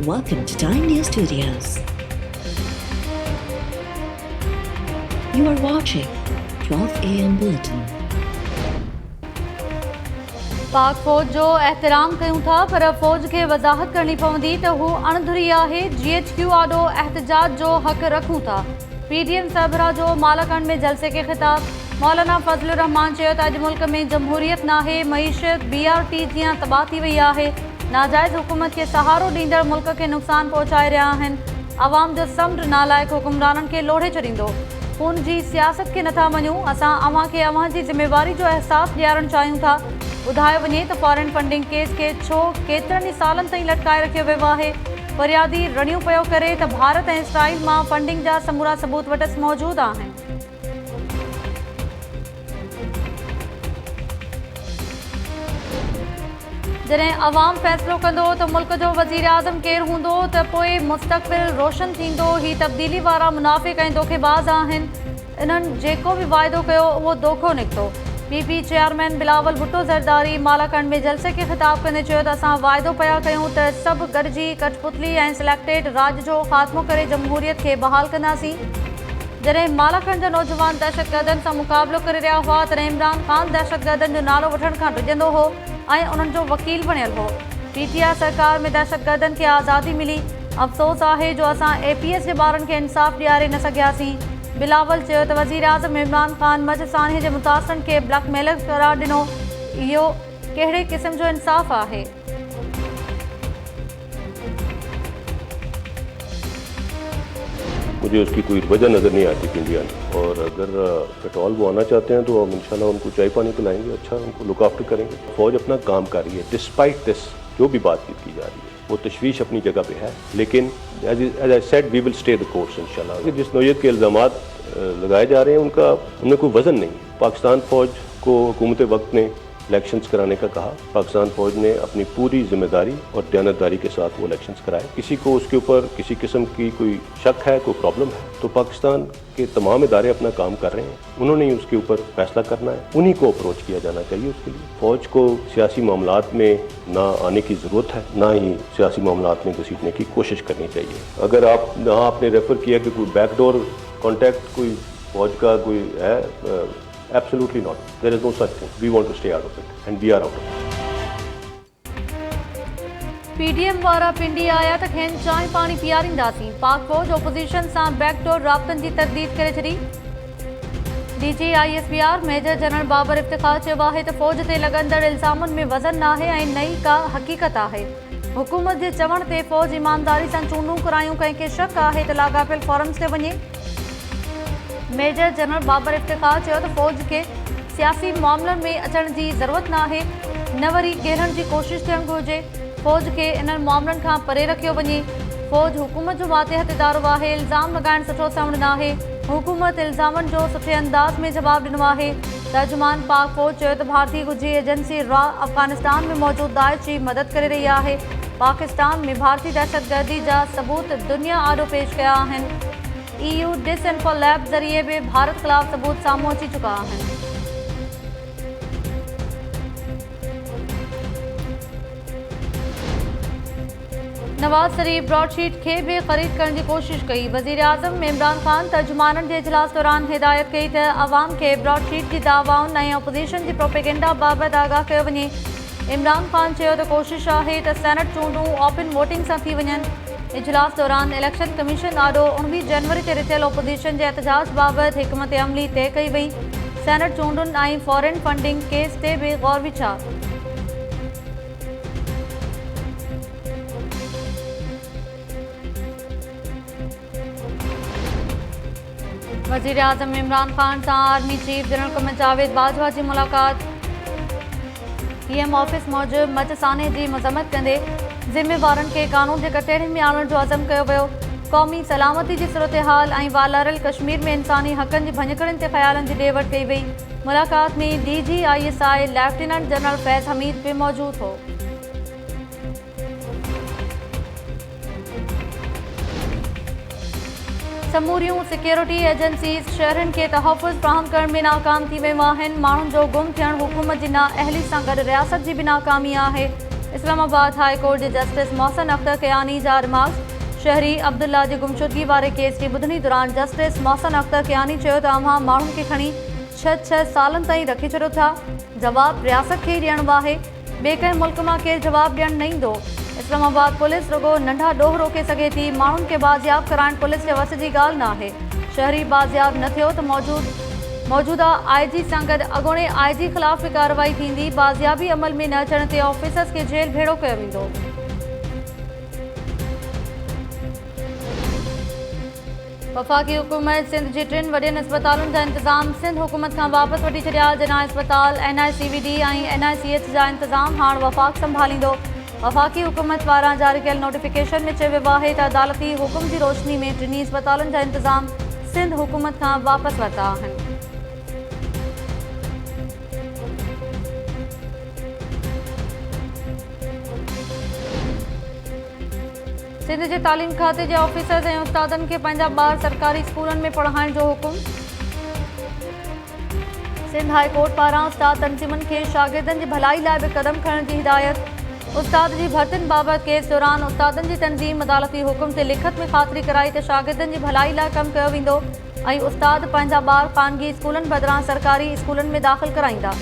Welcome to Time News Studios. You are watching 12 AM Bulletin. पाक फौज जो एहतराम कयूं था पर फौज के वजाहत करनी पवंदी तो हू अणधुरी आहे। GHQ आडो एहतजाज जो हक रखूं था। PDM सरबराह जो मालाकंड में जलसे के खिताब। मौलाना फजलुर रहमान चयो त अॼु मुल्क में जमहूरियत नाहे, मईशत BRT जीअं तबाह थी वई आहे। नाजायज़ हुकूमत के सहारो ॾींदड़ मुल्क के नुक़सान पहुचाए रहिया आहिनि। अवाम जो समुंड नालायक हुकुमराननि खे लोढ़े छॾींदो। खून जी सियासत के नथा मञूं, असां अव्हां खे अव्हां जी ज़िम्मेवारी जो अहसास ॾियारणु चाहियूं था। ॿुधायो वञे त फॉरेन फंडिंग केस के छो केतिरनि ई सालनि ताईं लटकाए रखियो वियो आहे। फरियादी रड़ियूं पियो करे त भारत ऐं इसराइल मां फंडिंग जा समूरा सबूत वटि मौजूदु आहिनि। जॾहिं अवाम फ़ैसिलो कंदो त मुल्क जो वज़ीर आज़म केरु हूंदो त पोइ मुस्तक़बिल रोशन थींदो। ही तब्दीली वारा मुनाफ़िक़ ऐं धोखेबाज़ आहिनि। इन्हनि जेको बि वाइदो कयो उहो धोखो निकितो। PP चेयरमैन बिलावल भुट्टो ज़रदारी मालाकंड में जलसे खे ख़िताब कंदे चयो त असां वाइदो पिया कयूं त सभु गॾिजी कठपुतली ऐं सिलेक्टेड राज जो ख़ात्मो करे जमहूरियत खे बहाल कंदासीं। जॾहिं मालाकंड जा नौजवान दहशतगर्दनि सां मुक़ाबिलो करे रहिया हुआ तॾहिं इमरान ख़ान दहशतगर्दनि जो नालो वठण खां डिॼंदो हो ऐं उन्हनि जो वकील बणियल हो। PTI सरकार में दहशतगर्दनि खे आज़ादी मिली। अफ़सोस आहे जो असां APS जे ॿारनि खे इंसाफ़ ॾियारे न सघियासीं। बिलावल चयो त वज़ीर आज़म इमरान ख़ान मजसानी जे मुतासिरनि खे ब्लैकमेलर करार ॾिनो। इहो कहिड़े क़िस्म जो इंसाफ़ आहे? मुझे उसकी कोई वजह नज़र नहीं आती कि इंडिया में, और अगर पेट्रोल वो आना चाहते हैं तो हम इंशाल्लाह उनको चाय पानी पिलाएंगे, अच्छा उनको लुक आफ्टर करेंगे। फौज अपना काम कर रही है डिस्पाइट दिस, जो भी बातचीत की जा रही है वो तशवीश अपनी जगह पे है, लेकिन as I said we will stay the course इंशाल्लाह। जिस नौयत के इल्ज़ामात लगाए जा रहे हैं उनमें कोई वजन नहीं। पाकिस्तान फौज को हुकूमत वक्त ने इलेक्शंस कराने का कहा। पाकिस्तान फौज ने अपनी पूरी जिम्मेदारी और दयानतदारी के साथ वो इलेक्शंस कराए। किसी को उसके ऊपर किसी किस्म की कोई शक है, कोई प्रॉब्लम है, तो पाकिस्तान के तमाम इदारे अपना काम कर रहे हैं। उन्होंने ही उसके ऊपर फैसला करना है, उन्हीं को अप्रोच किया जाना चाहिए उसके लिए। फौज को सियासी मामलात में ना आने की ज़रूरत है, ना ही सियासी मामलात में घसीटने की कोशिश करनी चाहिए। अगर आप यहाँ आपने रेफर किया कि कोई बैकडोर कॉन्टैक्ट कोई फौज का कोई है, absolutely not. There is no such thing. We want to stay out of it, and we are out of it. PDM वारा पिंडी आया त खेनि चांहि पाणी पीआरींदासीं। पाक फौज ओपोज़िशन सां बैकडोर राब्तनि जी तरदीद करे छॾी। DG ISPR major general Babar Iftikhar चयो आहे त फौज ते लॻंदड़ इल्ज़ामनि में वज़न नाहे ऐं नई का हक़ीक़त आहे। हुकूमत जे चवण ते फौज ईमानदारी सां चूंडूं करायूं, कंहिंखे शक आहे त लाॻापियल फॉरम्स ते वञे। मेजर जनरल बाबर इफ्तिखार चयो त फौज खे सियासी मामलनि में अचण जी ज़रूरत नाहे, न वरी घेरण जी कोशिश थियणु घुरिजे। फौज खे इन्हनि मामलनि खां परे रखियो वञे। फौज हुकूमत जो मातहत इदारो आहे। इल्ज़ाम लॻाइण सुठो सवण नाहे। हुकूमत इल्ज़ामनि जो सुठे अंदाज़ में जवाबु ॾिनो आहे। तर्जुमान पाक फौज चयो त भारतीय ॻुझी एजेंसी RA अफ़गानिस्तान में मौजूदु दाइश जी मदद करे रही आहे। पाकिस्तान में भारतीय दहशतगर्दी जा सबूत दुनिया आॾो पेश कया आहिनि। EU डिसइंफो लैब ज़रिए भी भारत खिलाफ सबूत साम्हूं अची चुका आहिनि। नवाज शरीफ ब्रॉडशीट खे भी ख़रीद करण जी कोशिश कई। वज़ीर आज़म इमरान ख़ान तर्जुमाननि जे इजलास दौरान हिदायत कई त अवाम खे ब्रॉडशीट जी दावाउनि ऐं अपोज़िशन जी प्रोपेगेंडा बाबति आगाह कयो वञे। इमरान ख़ान चयो त कोशिश आहे त सेनेट चूंडूं ओपन वोटिंग सां थी वञनि। इजलास दौरान इलेक्शन कमीशन आॾो 19 जनवरी ते रिथियल ओपोज़िशन जे एहतजाज बाबति हिकमत अमली तय कई वई। सेनेट चूंडुनि ऐं फॉरेन फंडिंग केस ते बि गौर विचार। वज़ीर आज़म इमरान ख़ान सां army chief general Qamar Javed Bajwa जी मुलाक़ात। PM ऑफिस मूजिबि मजसाने जी मज़म्मत कंदे ज़िम्मेवारनि खे कानून जे कटहरे में आणण जो अज़म कयो वियो। क़ौमी सलामती जी सूरत हाल ऐं वालारल कश्मीर में इंसानी हक़नि जी भञकड़नि ते ख़्यालनि जी ॾे वठि कई वई। मुलाक़ात में DG ISI लेफ्टिनेंट जनरल फैज़ हमीद भी मौजूदु हो। समूरियूं सिक्योरिटी एजेंसीज़ शहरनि खे तहफ़ुज़ फ़राहम करण में नाकाम थी वियूं आहिनि। माण्हुनि जो गुम थियणु हुकूमत जी नाअहली सां गॾु रियासत जी बि नाकामी आहे। इस्लामाबाद हाई कोर्ट के जस्टिस मोहसिन अख्तर कियानी जा रिमार्क्स शहरी अब्दुल्ला की गुमशुदगी वाले केस की ॿुधणी दौरान जस्टिस मोहसिन अख्तर कियानी चयो त अव्हां माण्हुनि खे खणी 6 सालनि ताईं रखी छॾियो था। जवाब रियासत खे ॾियणो आहे, ॿिए कंहिं मुल्क मां केरु जवाब ॾियणु न ईंदो। इस्लामाबाद पुलिस रुगो नंढा ॾोह रोके सघे थी, माण्हुनि खे बाज़ियाब कराइण पुलिस जे वस जी ॻाल्हि न आहे। शहरी बाज़ियाब न थियो त मौजूदा IG सां गॾु अॻोणे IG ख़िलाफ़ भी कार्रवाई थींदी। बाज़ियाबी अमल में न अचण ते ऑफिसर्स खे जेल भेड़ो कयो वेंदो। वफ़ाक़ी हुकूमत सिंध जी 3 वॾियुनि अस्पतालुनि जा इंतज़ाम सिंध हुकूमत खां वापसि वठी छॾिया। जना अस्पताल NICVD ऐं NICH जा इंतज़ाम हाणे वफ़ाक़ संभालींदो। वफ़ाक़ी हुकूमत पारां जारी कयल नोटिफिकेशन में चयो वियो आहे त अदालती हुकुम जी रोशनी में 3 अस्पतालुनि जा इंतज़ाम सिंध हुकूमत खां वापसि वरिता आहिनि। सिंध जे तालीम खाते जे ऑफिसर्स ऐं उस्तादनि खे पंहिंजा ॿार सरकारी स्कूलनि में पढ़ाइण जो हुकुम। सिंध हाई कोर्ट पारां उस्ताद तंज़ीमुनि खे शागिर्दनि जी भलाई लाइ बि क़दम खणण जी हिदायत। उस्ताद जी भर्तियुनि बाबति केस दौरान उस्तादनि जी तंज़ीम अदालती हुकुम ते लिखत में ख़ातिरी कराई त शागिर्दनि जी भलाई लाइ कमु कयो वेंदो ऐं उस्ताद पंहिंजा ॿार ख़ानगी स्कूलनि बदिरां सरकारी स्कूलनि में दाख़िल कराईंदा।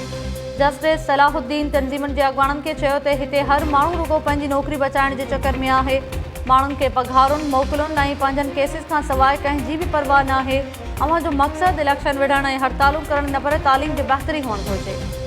जस्टिस सलाहुद्दीन तंज़ीमुनि जे अॻवाननि खे चयो त हिते हर माण्हू रुगो पंहिंजी नौकरी बचाइण जे चकर में आहे। माण्हुनि खे पघारुनि मोकलुनि ऐं पंहिंजनि केसिस खां सवाइ कंहिंजी बि परवाह न आहे। अव्हां जो मक़सदु इलेक्शन विढ़ण ऐं हड़तालूं करण न पर तालीम जी बहितरी हुअणु घुरिजे।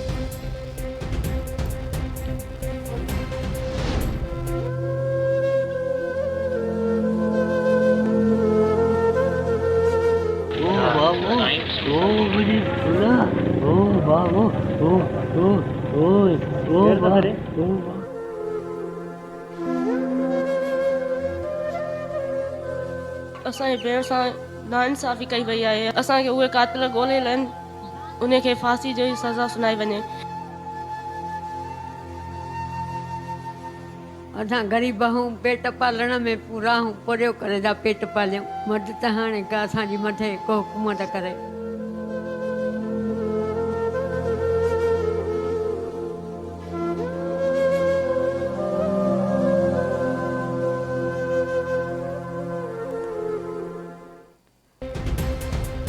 असांजे भेण सां नाइंसाफ़ी कई वई आहे। असांखे उहे कातिल ॻोल्हियल आहिनि, उनखे फांसी जी सज़ा सुनाई वञे। असां ग़रीब आहियूं, पेट पालण में पूरा आहियूं, पोरियो करे था पेट पालियूं। मदद हाणे का असांजी मथे को हुकूमत करे।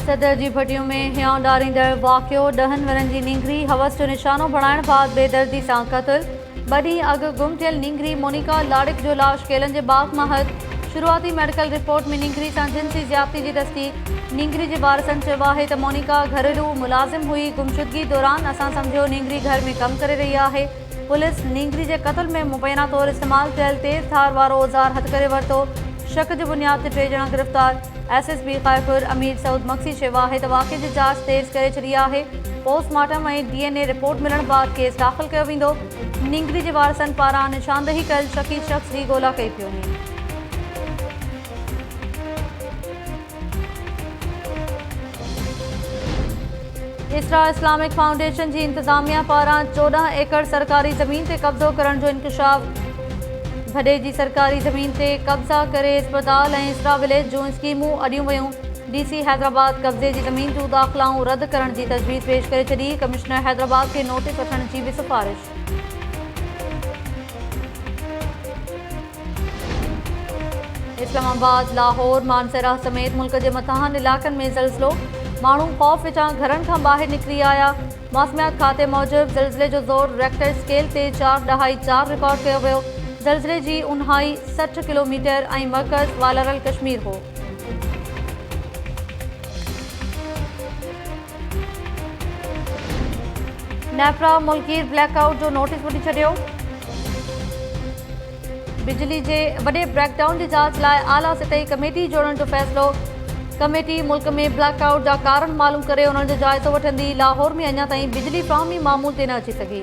सदर जी भटियूं में हियां ॾारींदड़ वाक़ियो। 10 वरनि जी नींगरी हवस जो निशानो बणाइण बाद बेदर्दी सां क़तल। 2 ॾींहं अॻु गुम थियल नींगरी मोनिका लाड़िक जो लाश केलनि जे बाग मां हथ। शुरूआती मेडिकल रिपोर्ट में नींगरी सां जिनसी ज़्यादती जी तस्दीक। नींगरी जे वारसनि चयो आहे त मोनिका घरेलू मुलाज़िम हुई। गुमशुदगी दौरान असां सम्झो नींगरी घर में कमु करे रही आहे। पुलिस नींगरी जे क़त्ल में मुबैना तौरु इस्तेमालु थियल तेज़ धार वारो औज़ार हथ करे वरितो। शक जी बुनियाद ते 3 ॼणा गिरफ़्तार। SSP ख़ाइफुर अमीर सऊद मक्सी चयो आहे त वाक़े जी जांच तेज़ करे छॾी आहे। पोस्टमार्टम ऐं DNA रिपोर्ट मिलण बाद केस दाख़िल कयो वेंदो। नींगरी जे वारसनि पारां निशानदही कयल शकी शख़्स जी ॻोल्हा कई पई वञे। इसरा इस्लामिक फाउंडेशन जी इंतज़ामिया पारां 14 एकड़ सरकारी ज़मीन ते कब्ज़ो करण जो इंकशाफ। भॾे जी सरकारी ज़मीन ते कब्ज़ा करे अस्पताल ऐं इसरा विलेज जूं स्कीमूं अॾियूं वयूं। DC हैदराबाद कब्ज़े जी ज़मीन जूं दाख़िलाऊं रद्द करण जी तजवीज़ पेश करे छॾी। कमिश्नर हैदराबाद खे नोटिस वठण जी बि सिफ़ारिश। इस्लामाबाद, लाहौर, मानसरा समेत मुल्क जे मथाहनि इलाक़नि में ज़लज़लो। माण्हू ख़ौफ़ विचां घरनि खां ॿाहिरि निकिरी आया। मौसमियात खाते मूजिबि ज़लज़ले जो ज़ोर रेक्टर स्केल ते 4.4 रिकॉर्ड कयो वियो। ज़लज़ले जी ऊंधाई 60 किलोमीटर ऐं मर्कज़ वालरल कश्मीर हो। नेपरा मुल्की ब्लैकआउट जो नोटिस वठी छॾियो। बिजली जे वॾे ब्रेकडाउन जी जांच लाइ आला सतही कमेटी जोड़ण जो फ़ैसिलो। कमेटी मुल्क में ब्लैकआउट जा कारण मालूम करे उन्हनि जो जाइज़ो वठंदी। लाहौर में अञा ताईं बिजली फ़राहमी मामूल ते न अची सघी।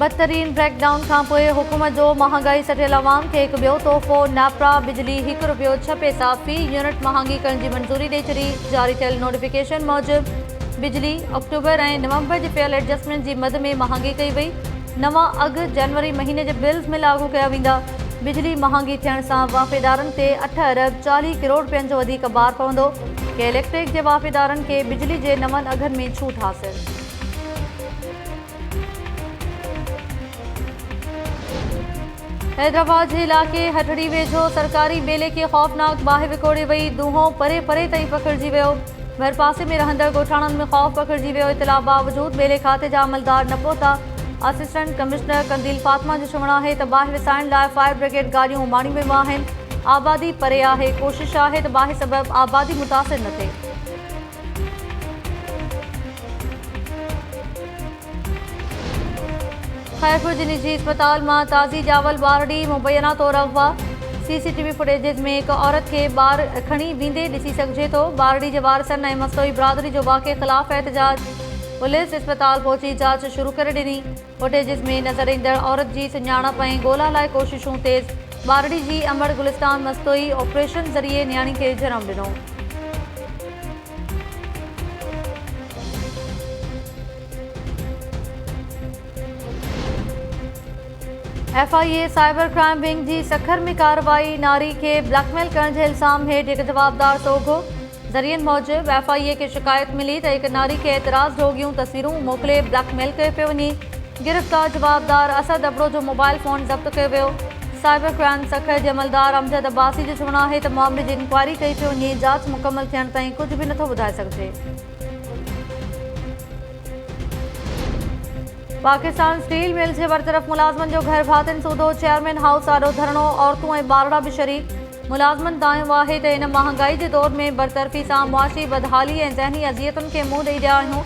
बदतरीन ब्रेकडाउन खां पोइ हुकूमत जो महांगाई सटियल अवाम खे हिकु ॿियो तोहफ़ो। नेपरा बिजली ₹1.06 फ़ी यूनिट महांगी करण जी मंज़ूरी ॾेई छॾी। जारी थियल नोटिफिकेशन मूजिबि बिजली अक्टूबर ऐं नवंबर जे फेयर एडजस्टमेंट जी मद में महांगी कई वई। नवां अघु जनवरी महीने जे बिल्स में लागू कया वेंदा। बिजली महांगी थियण सां वाफ़ेदारनि ते 8 अरब 40 करोड़ रुपयनि जो वधीक भार पवंदो। के इलेक्ट्रिक जे वाफ़ेदारनि खे बिजली जे नवनि अघनि में छूट हासिल। हैदराबाद जे इलाइक़े हटड़ी वेझो सरकारी बेले खे ख़ौफ़नाक बाहि विकोड़े वई, दूहों परे परे ताईं पकिड़िजी वियो। भरपासे में रहंदड़ ॻोठाणनि में ख़ौफ़ पकिड़िजी वियो। इतला बावजूद बेले खाते जा अमलदार न पहुता। असिस्टेंट कमिश्नर कंदील फातिमा जो चवणु आहे त बाहि विसाइण लाइ फायर ब्रिगेड गाॾियूं माणी वियूं आहिनि। आबादी परे आहे, कोशिश आहे त बाहि सबबि आबादी मुतासिर न थिए। खैरपुर जे निजी अस्पताल मां ताज़ी ॼावल ॿारड़ी मुबैना तौरु अगवा। CCTV फुटेजिस में हिकु औरत खे ॿार खणी वेंदे ॾिसी सघिजे थो। ॿारड़ी जे वारसनि ऐं मस्तोई बिरादरी जो वाक़े ख़िलाफ़ एहतजाज। पुलिस अस्पताल पहुची जांच शुरू करे ॾिनी। फुटेजिस में नज़र ईंदड़ औरत जी सुञाणप ऐं ॻोल्हा लाइ कोशिशूं तेज़। ॿारड़ी जी अमर गुलिस्तान मस्तोई ऑपरेशन ज़रिए न्याणी खे जनमु ॾिनो। FIA साइबर क्राइम विंग जी सखर में कार्रवाई। नारी खे ब्लैकमेल करण जे इल्ज़ाम हेठि हिकु जवाबदार सोघो। ज़रियनि मूजिबि FIA खे शिकायत मिली त हिकु नारी खे एतिराज़ जोॻियूं तस्वीरूं मोकिले ब्लैकमेल कयो पियो वञे। गिरफ़्तार जवाबदार असद अबड़ो जो मोबाइल फ़ोन ज़ब्त कयो वियो। साइबर क्राइम सखर जे अमलदार अमजद अब्बासी जो चवणु आहे त मामले जी इंक्वायरी कई पियो वञे। जांच मुकमल थियण ताईं कुझु बि नथो ॿुधाए सघिजे। पाकिस्तान स्टील मिल जे बरतरफ़ मुलाज़मनि जो घर भातियुनि सूदो। चेयरमैन हाउस आॾो धरणो, औरतूं ऐं ॿारड़ा बि शरीक। मुलाज़मनि दायो आहे त हिन महांगाई जे दौर में बरतरफ़ी सां मुआशी बदहाली ऐं ज़हनी अज़ियतुनि खे मुंहुं ॾेई रहिया आहियूं।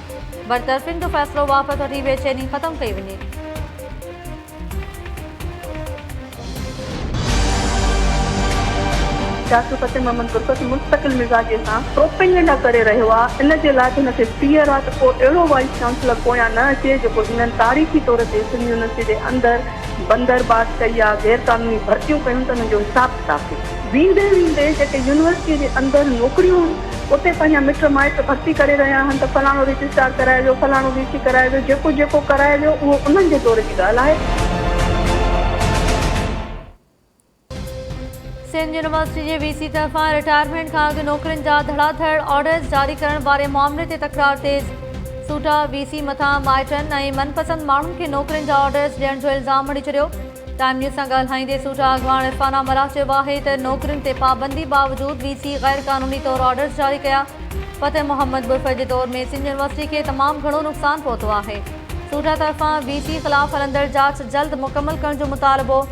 बरतरफ़ियुनि जो फ़ैसिलो वापसि वठी बेचैनी ख़तमु कई वञे। राष्ट्रपति मोहम्मद बुरकत मुस्तक़िल मिज़ाजे सां प्रोपेगेंडा करे रहियो आहे। इन जे लाइ हुनखे क्लियर आहे त को अहिड़ो वाइस चांसलर पोयां न अचे जेको हिननि तारीख़ी तौर ते सिंध यूनिवर्सिटी जे अंदरि बंदरबाज़ कई आहे, गैर कानूनी भर्तियूं कयूं त हुननि जो हिसाब किताब थिए। वेंदे वेंदे जेके यूनिवर्सिटी जे अंदरि नौकिरियूं उते पंहिंजा मिट माइट भर्ती करे रहिया आहिनि त फलाणो रजिस्ट्रार कराइजो, फलाणो VC कराइजो, जेको जेको कराइजो उहो उन्हनि जे दौर जी ॻाल्हि आहे। सिंध यूनिवर्सिटी जे VC तरफ़ां रिटायरमेंट खां अॻु नौकरियुनि जा धड़ाधड़ ऑर्डर्स जारी करण वारे मामले ते तकरार तेज़। सूटा VC मथां माइटनि ऐं मनपसंद माण्हुनि खे नौकरियुनि जा ऑर्डर्स ॾियण जो इल्ज़ाम हणी छॾियो। टाइम न्यूज़ सां ॻाल्हाईंदे सूटा अॻवान इरफाना मरा चयो आहे त नौकरियुनि ते पाबंदी बावजूद VC गैर क़ानूनी तौरु ऑर्डर्स जारी कया। फतेह मोहम्मद बुरफ़ जे दौर में सिंध यूनिवर्सिटी खे तमामु घणो नुक़सानु पहुतो आहे। सूटा तरफ़ां VC ख़िलाफ़ हलंदड़ जांच जल्द मुकमल करण जो मुतालबो।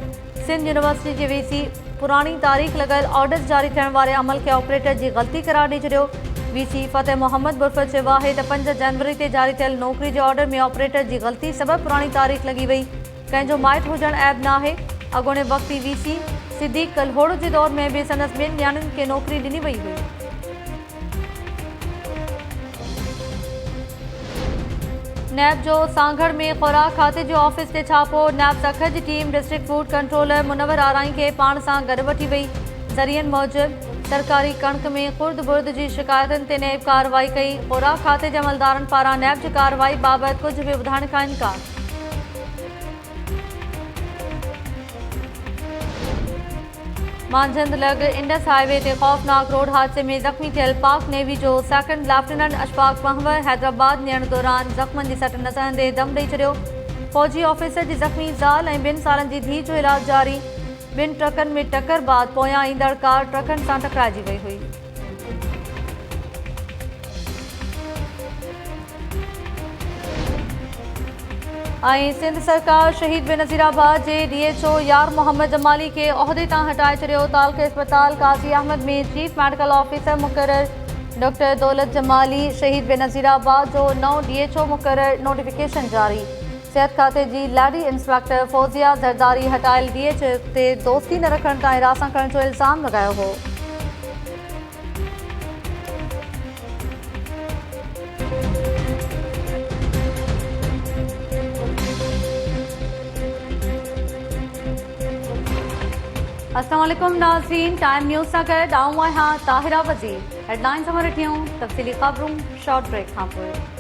सिंध यूनिवर्सिटी जे VC पुरानी तारीख़ लॻल ऑर्डर्स जारी थियण वारे अमल खे ऑपरेटर जी ग़लती करार ॾेई छॾियो। VC फतेह मोहम्मद बुरफ़ चयो आहे त 5 जनवरी ते जारी थियल नौकरी जे ऑर्डर में ऑपरेटर जी ग़लती सबबि पुरानी तारीख़ लॻी वई। कंहिंजो माइट हुजणु ऐब न आहे। अॻोणे वक़्ती VC सिद्दीक़ कलहोड़ जे दौर में बि संदसि ॿिनि न्याणियुनि खे नौकरी ॾिनी वई हुई। नैब जो सांगड़ में ख़ुराक खाते जो ऑफिस ते छापो। नैब सखर जी टीम डिस्ट्रिक्ट फूड कंट्रोलर मुनवर आराई खे पाण सां गॾु वठी वई। ज़रियनि मूजिबि सरकारी कणक में खुर्द बुर्द जी शिकायतुनि ते नैब कार्रवाई कई। ख़ुराक खाते जे अमलदारनि पारां नैब जी कार्रवाई बाबति कुझु बि ॿुधाइण खां इनकार। मांझंद लॻ इंडस हाईवे ते ख़ौफ़नाक रोड हादसे में ज़ख़्मी थियल पाक नेवी जो सेकंड लेफ्टिनेंट अशफाक महवर हैदराबाद नियण दौरान ज़ख़्मनि जी सट न सहंदे दम ॾेई छॾियो। फ़ौजी ऑफिसर जी ज़ख़्मी ज़ाल ऐं 2 सालनि जी धीउ जो इलाज जारी। 2 ट्रकनि में टकर बाद पोयां ईंदड़ कार ट्रकनि सां टकराइजी वई हुई। ऐं सिंध सरकार शहीद बेनज़ीराबाद जे DHO यार मोहम्मद जमाली खे उहिदे तां हटाए छॾियो। तालके अस्पताल काज़ी अहमद में चीफ मेडिकल ऑफिसर मुक़रर डॉक्टर दौलत जमाली शहीद बेनज़ीराबाद जो नओं DHO मुक़रर नोटिफिकेशन जारी। सिहत खाते जी lady inspector Fauzia Zardari हटायल DHO ते दोस्ती न रखण तां हिरासत करण जो इल्ज़ाम लॻायो हो। अस्सलाम वालेकुम नाज़रीन, टाइम न्यूज़ सां गॾु आऊं आहियां ताहिरा वज़ीर। हेडलाइंस अमर ॾिठियूं, तफ़सीली ख़बरूं शॉर्ट ब्रेक खां पोइ।